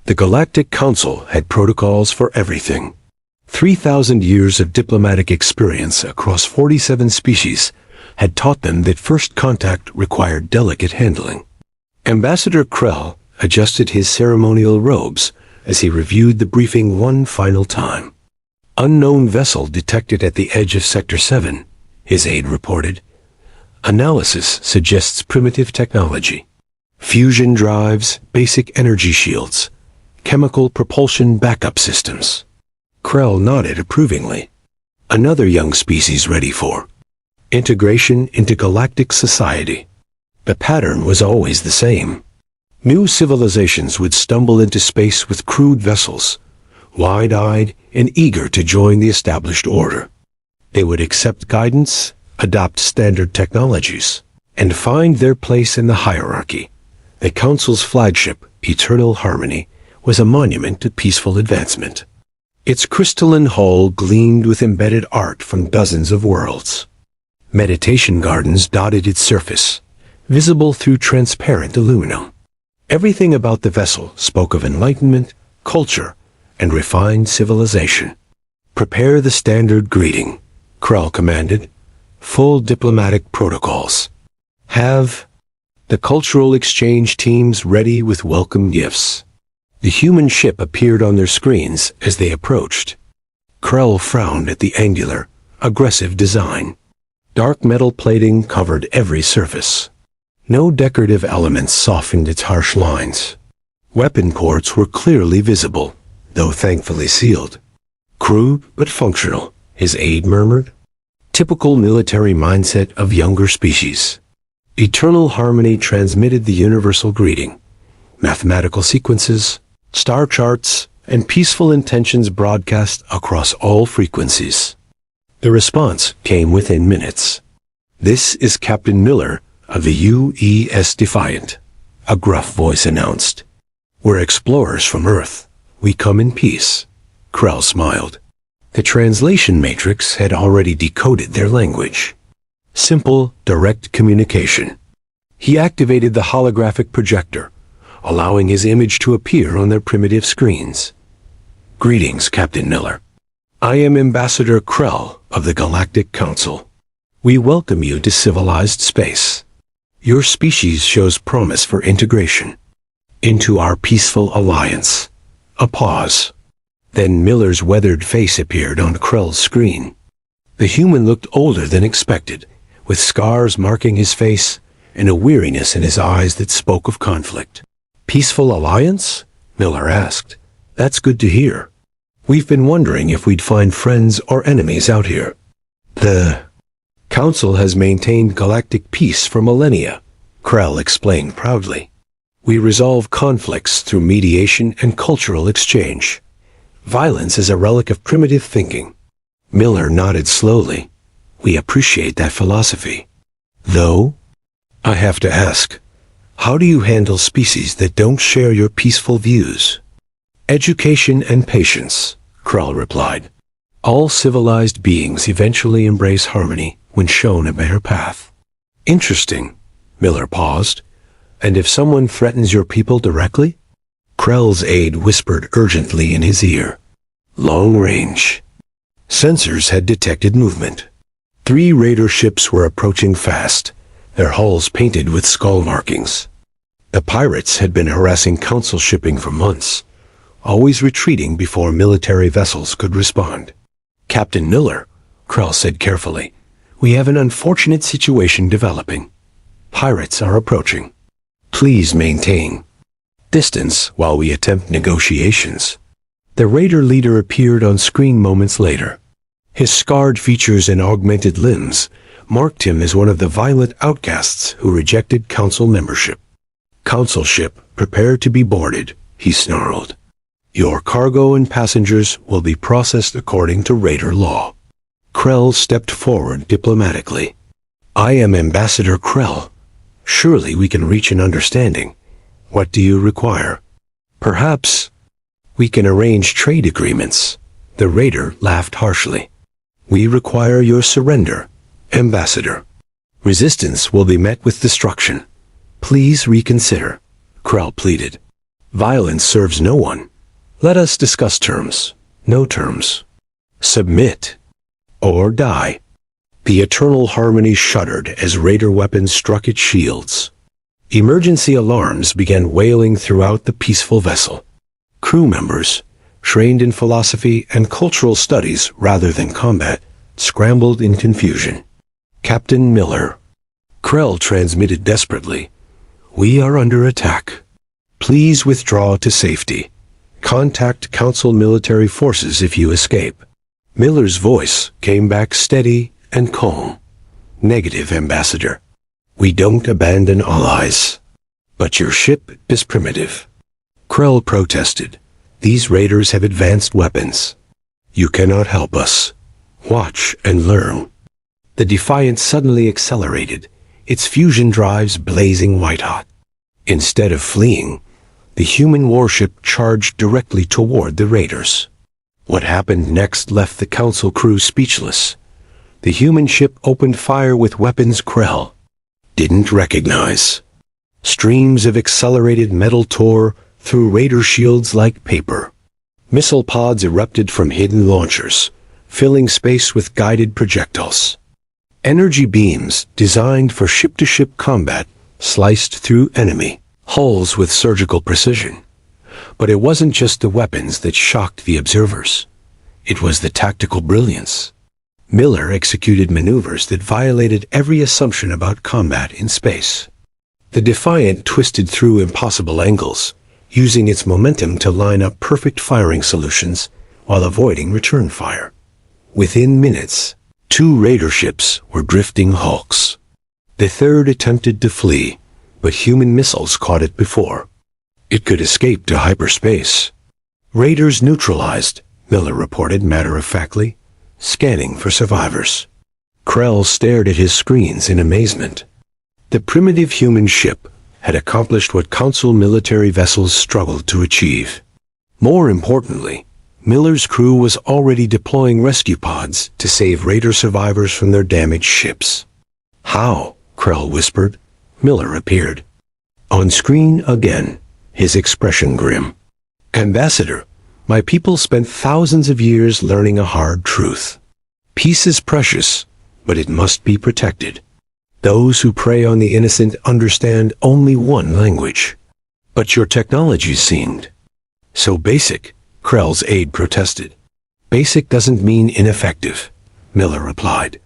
The Galactic Council had protocols for everything. 3,000 years of diplomatic experience across 47 species had taught them that first contact required delicate handling. Ambassador Krell adjusted his ceremonial robes as he reviewed the briefing one final time. Unknown vessel detected at the edge of Sector 7, his aide reported. Analysis suggests primitive technology. Fusion drives, basic energy shields, chemical propulsion backup systems. Krell nodded approvingly. Another young species ready for integration into galactic society. The pattern was always the same. New civilizations would stumble into space with crewed vessels, wide-eyed and eager to join the established order. They would accept guidance, adopt standard technologies, and find their place in the hierarchy. The Council's flagship, Eternal Harmony, was a monument to peaceful advancement. Its crystalline hull gleamed with embedded art from dozens of worlds. Meditation gardens dotted its surface, visible through transparent aluminum. Everything about the vessel spoke of enlightenment, culture, and refined civilization. Prepare the standard greeting, Krell commanded. Full diplomatic protocols. Have the cultural exchange teams ready with welcome gifts. The human ship appeared on their screens as they approached. Krell frowned at the angular, aggressive design. Dark metal plating covered every surface. No decorative elements softened its harsh lines. Weapon ports were clearly visible, though thankfully sealed. Crude but functional, his aide murmured. Typical military mindset of younger species. Eternal Harmony transmitted the universal greeting. Mathematical sequences, star charts, and peaceful intentions broadcast across all frequencies. The response came within minutes. "This is Captain Miller of the UES Defiant," a gruff voice announced. "We're explorers from Earth. We come in peace." Krell smiled. The translation matrix had already decoded their language. Simple, direct communication. He activated the holographic projector, allowing his image to appear on their primitive screens. "Greetings, Captain Miller. I am Ambassador Krell of the Galactic Council. We welcome you to civilized space. Your species shows promise for integration into our peaceful alliance." A pause. Then Miller's weathered face appeared on Krell's screen. The human looked older than expected, with scars marking his face and a weariness in his eyes that spoke of conflict. "Peaceful alliance?" Miller asked. "That's good to hear. We've been wondering if we'd find friends or enemies out here." "The Council has maintained galactic peace for millennia," Krell explained proudly. "We resolve conflicts through mediation and cultural exchange. Violence is a relic of primitive thinking." Miller nodded slowly. "We appreciate that philosophy. Though, I have to ask, how do you handle species that don't share your peaceful views?" "Education and patience," Krell replied. "All civilized beings eventually embrace harmony when shown a better path." "Interesting." Miller paused. "And if someone threatens your people directly?" Krell's aide whispered urgently in his ear. "Long range." Sensors had detected movement. 3 raider ships were approaching fast, their hulls painted with skull markings. The pirates had been harassing Council shipping for months, always retreating before military vessels could respond. "Captain Miller," Krell said carefully, "we have an unfortunate situation developing. Pirates are approaching. Please maintain distance while we attempt negotiations." The raider leader appeared on screen moments later. His scarred features and augmented limbs marked him as one of the violent outcasts who rejected Council membership. "Council ship, prepare to be boarded," he snarled. "Your cargo and passengers will be processed according to raider law." Krell stepped forward diplomatically. "I am Ambassador Krell. Surely we can reach an understanding. What do you require?" "Perhaps we can arrange trade agreements." The raider laughed harshly. "We require your surrender, Ambassador. Resistance will be met with destruction. Please reconsider," Krell pleaded. Violence serves no one. Let us discuss terms. No terms. Submit. Or die. The eternal harmony shuddered as Raider weapons struck its shields. Emergency alarms began wailing throughout the peaceful vessel. Crew members, trained in philosophy and cultural studies rather than combat, scrambled in confusion. Captain Miller. Krell transmitted desperately. "We are under attack. Please withdraw to safety. Contact Council military forces if you escape." Miller's voice came back steady and calm. "Negative, Ambassador. We don't abandon allies. But your ship is primitive." Krell protested. "These raiders have advanced weapons. You cannot help us. Watch and learn." The Defiant suddenly accelerated, its fusion drives blazing white-hot. Instead of fleeing, the human warship charged directly toward the raiders. What happened next left the Council crew speechless. The human ship opened fire with weapons Krell didn't recognize. Streams of accelerated metal tore through raider shields like paper. Missile pods erupted from hidden launchers, filling space with guided projectiles. Energy beams, designed for ship-to-ship combat, sliced through enemy hulls with surgical precision. But it wasn't just the weapons that shocked the observers. It was the tactical brilliance. Miller executed maneuvers that violated every assumption about combat in space. The Defiant twisted through impossible angles, using its momentum to line up perfect firing solutions while avoiding return fire. Within minutes, 2 raider ships were drifting hulks. The third attempted to flee, but human missiles caught it before it could escape to hyperspace. "Raiders neutralized," Miller reported matter-of-factly, scanning for survivors. Krell stared at his screens in amazement. The primitive human ship had accomplished what Council military vessels struggled to achieve. More importantly, Miller's crew was already deploying rescue pods to save raider survivors from their damaged ships. "How?" Krell whispered. Miller appeared. On screen again, his expression grim. "Ambassador, my people spent thousands of years learning a hard truth. Peace is precious, but it must be protected. Those who prey on the innocent understand only one language. But your technology seemed so basic," Krell's aide protested. "Basic doesn't mean ineffective," Miller replied.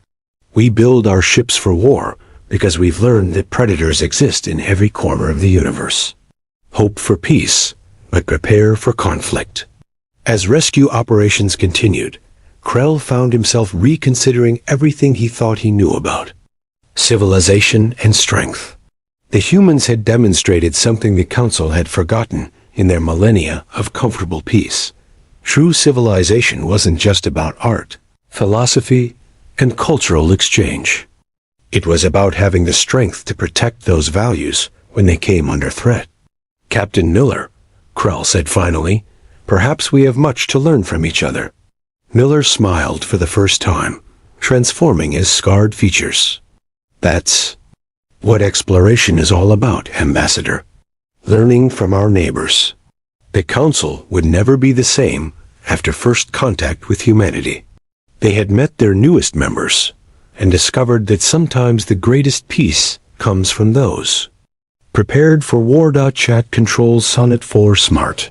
"We build our ships for war because we've learned that predators exist in every corner of the universe. Hope for peace, but prepare for conflict." As rescue operations continued, Krell found himself reconsidering everything he thought he knew about civilization and strength. The humans had demonstrated something the Council had forgotten in their millennia of comfortable peace. True civilization wasn't just about art, philosophy, and cultural exchange. It was about having the strength to protect those values when they came under threat. "Captain Miller," Krell said finally, "perhaps we have much to learn from each other." Miller smiled for the first time, transforming his scarred features. "That's what exploration is all about, Ambassador. Learning from our neighbors." The Council would never be the same after first contact with humanity. They had met their newest members and discovered that sometimes the greatest peace comes from those prepared for war. Chat controls Sonnet 4 Smart.